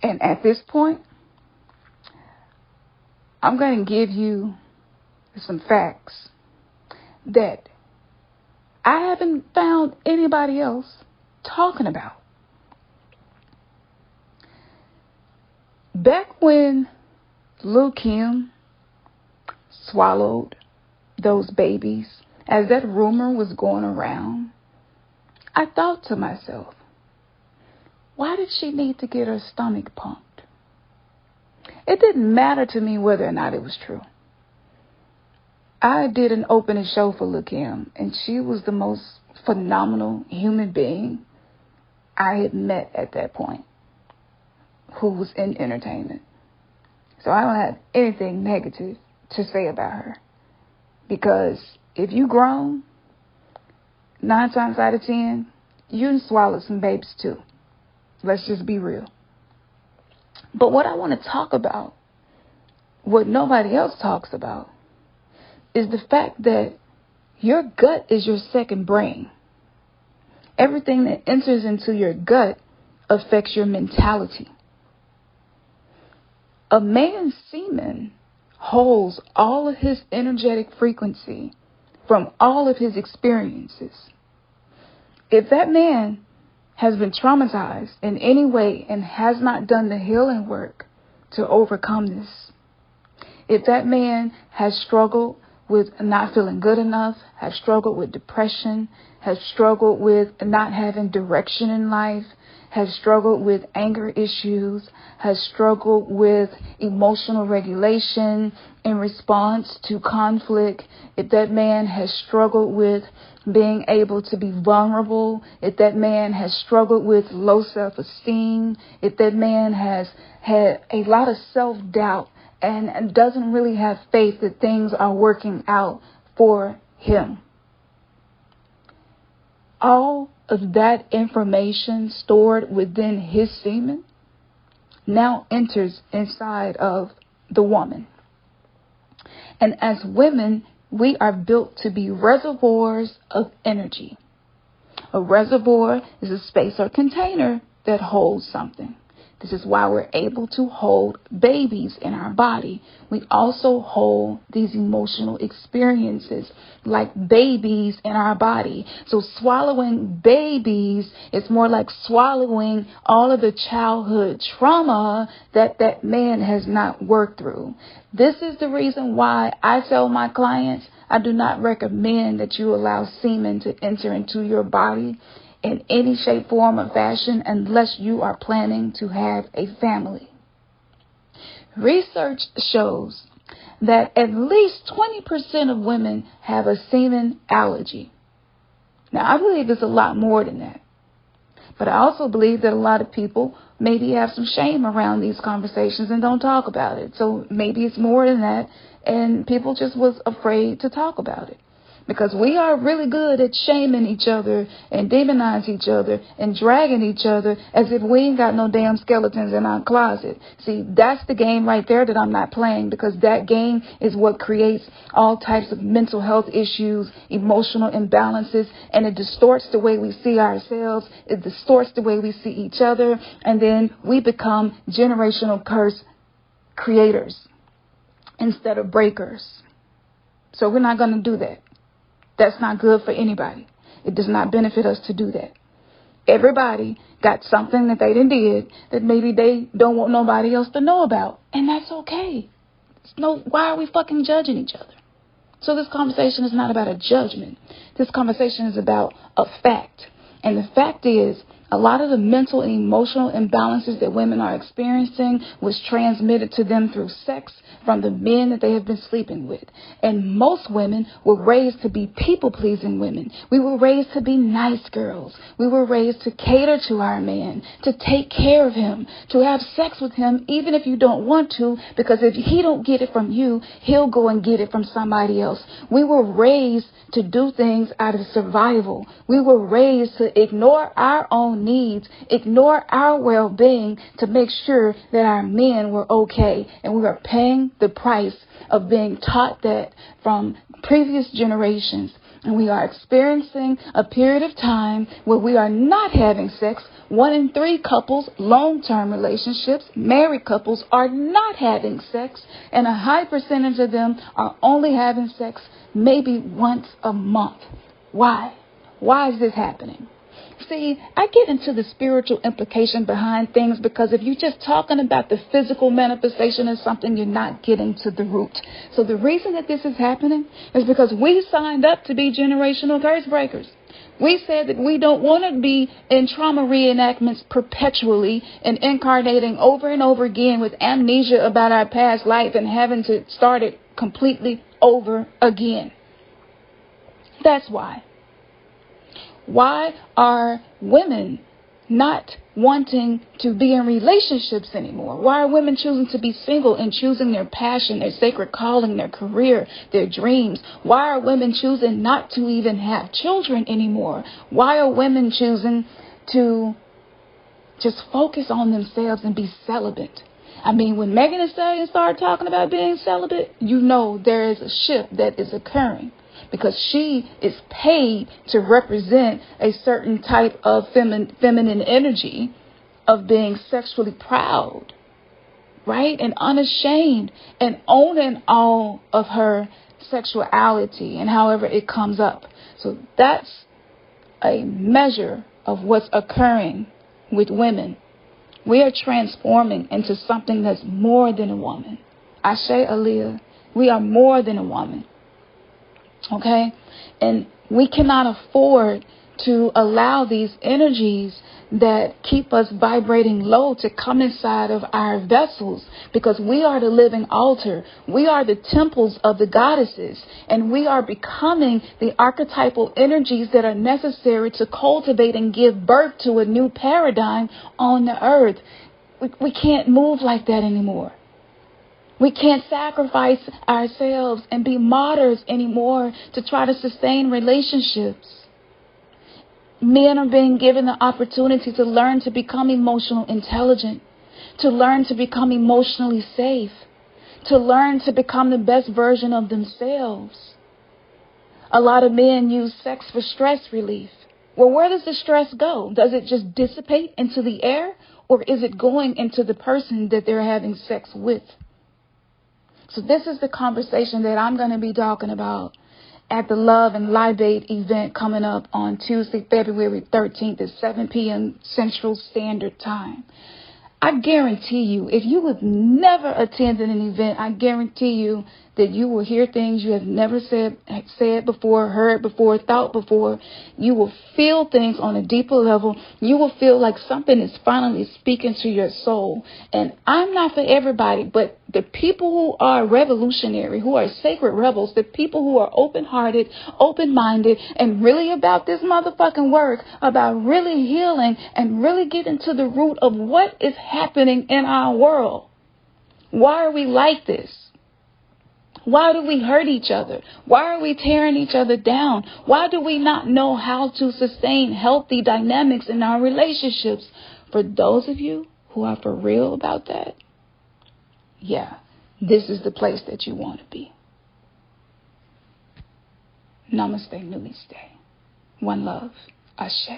And at this point, I'm going to give you some facts that I haven't found anybody else talking about. Back when Lil' Kim swallowed those babies, as that rumor was going around, I thought to myself, why did she need to get her stomach pumped? It didn't matter to me whether or not it was true. I did an opening show for Lil' Kim, and she was the most phenomenal human being I had met at that point who was in entertainment. So I don't have anything negative to say about her. Because if you grown, 9 times out of 10, you done swallowed some babies too. Let's just be real. But what I want to talk about, what nobody else talks about, is the fact that your gut is your second brain. Everything that enters into your gut affects your mentality. A man's semen holds all of his energetic frequency from all of his experiences. If that man has been traumatized in any way and has not done the healing work to overcome this, if that man has struggled with not feeling good enough, has struggled with depression, has struggled with not having direction in life, has struggled with anger issues, has struggled with emotional regulation in response to conflict, if that man has struggled with being able to be vulnerable, if that man has struggled with low self-esteem, if that man has had a lot of self-doubt and doesn't really have faith that things are working out for him, all of that information stored within his semen now enters inside of the woman. And as women, we are built to be reservoirs of energy. A reservoir is a space or container that holds something. This is why we're able to hold babies in our body. We also hold these emotional experiences like babies in our body. So swallowing babies is more like swallowing all of the childhood trauma that that man has not worked through. This is the reason why I tell my clients, I do not recommend that you allow semen to enter into your body in any shape, form, or fashion unless you are planning to have a family. Research shows that at least 20% of women have a semen allergy. Now, I believe it's a lot more than that. But I also believe that a lot of people maybe have some shame around these conversations and don't talk about it. So maybe it's more than that, and people just was afraid to talk about it. Because we are really good at shaming each other and demonizing each other and dragging each other as if we ain't got no damn skeletons in our closet. See, that's the game right there that I'm not playing, because that game is what creates all types of mental health issues, emotional imbalances, and it distorts the way we see ourselves. It distorts the way we see each other. And then we become generational curse creators instead of breakers. So we're not going to do that. That's not good for anybody. It does not benefit us to do that. Everybody got something that they did that maybe they don't want nobody else to know about. And that's okay. Why are we fucking judging each other? So this conversation is not about a judgment. This conversation is about a fact. And the fact is, a lot of the mental and emotional imbalances that women are experiencing was transmitted to them through sex from the men that they have been sleeping with. And most women were raised to be people-pleasing women. We were raised to be nice girls. We were raised to cater to our man, to take care of him, to have sex with him even if you don't want to, because if he don't get it from you, he'll go and get it from somebody else. We were raised to do things out of survival. We were raised to ignore our own needs, ignore our well-being to make sure that our men were okay. And we were paying the price of being taught that from previous generations. And we are experiencing a period of time where we are not having sex. 1 in 3 couples, long-term relationships, married couples are not having sex. And a high percentage of them are only having sex maybe once a month. Why? Why is this happening? See, I get into the spiritual implication behind things because if you're just talking about the physical manifestation of something, you're not getting to the root. So the reason that this is happening is because we signed up to be generational curse breakers. We said that we don't want to be in trauma reenactments perpetually and incarnating over and over again with amnesia about our past life and having to start it completely over again. That's why. Why are women not wanting to be in relationships anymore? Why are women choosing to be single and choosing their passion, their sacred calling, their career, their dreams? Why are women choosing not to even have children anymore? Why are women choosing to just focus on themselves and be celibate? I mean, when Megan Thee Stallion started talking about being celibate, you know there is a shift that is occurring. Because she is paid to represent a certain type of feminine energy of being sexually proud, right? And unashamed and owning all of her sexuality and however it comes up. So that's a measure of what's occurring with women. We are transforming into something that's more than a woman. Ashe Aliyah, we are more than a woman. Okay, and we cannot afford to allow these energies that keep us vibrating low to come inside of our vessels, because we are the living altar. We are the temples of the goddesses, and we are becoming the archetypal energies that are necessary to cultivate and give birth to a new paradigm on the earth. We can't move like that anymore. We can't sacrifice ourselves and be martyrs anymore to try to sustain relationships. Men are being given the opportunity to learn to become emotional intelligent, to learn to become emotionally safe, to learn to become the best version of themselves. A lot of men use sex for stress relief. Well, where does the stress go? Does it just dissipate into the air, or is it going into the person that they're having sex with? So this is the conversation that I'm going to be talking about at the Love and Libate event coming up on Tuesday, February 13th at 7 p.m. Central Standard Time. I guarantee you, if you have never attended an event, I guarantee you that you will hear things you have never said before, heard before, thought before. You will feel things on a deeper level. You will feel like something is finally speaking to your soul. And I'm not for everybody, but the people who are revolutionary, who are sacred rebels, the people who are open-hearted, open-minded, and really about this motherfucking work, about really healing and really getting to the root of what is happening in our world. Why are we like this? Why do we hurt each other? Why are we tearing each other down? Why do we not know how to sustain healthy dynamics in our relationships? For those of you who are for real about that, yeah, this is the place that you want to be. Namaste, Namaste. One love. Ashe.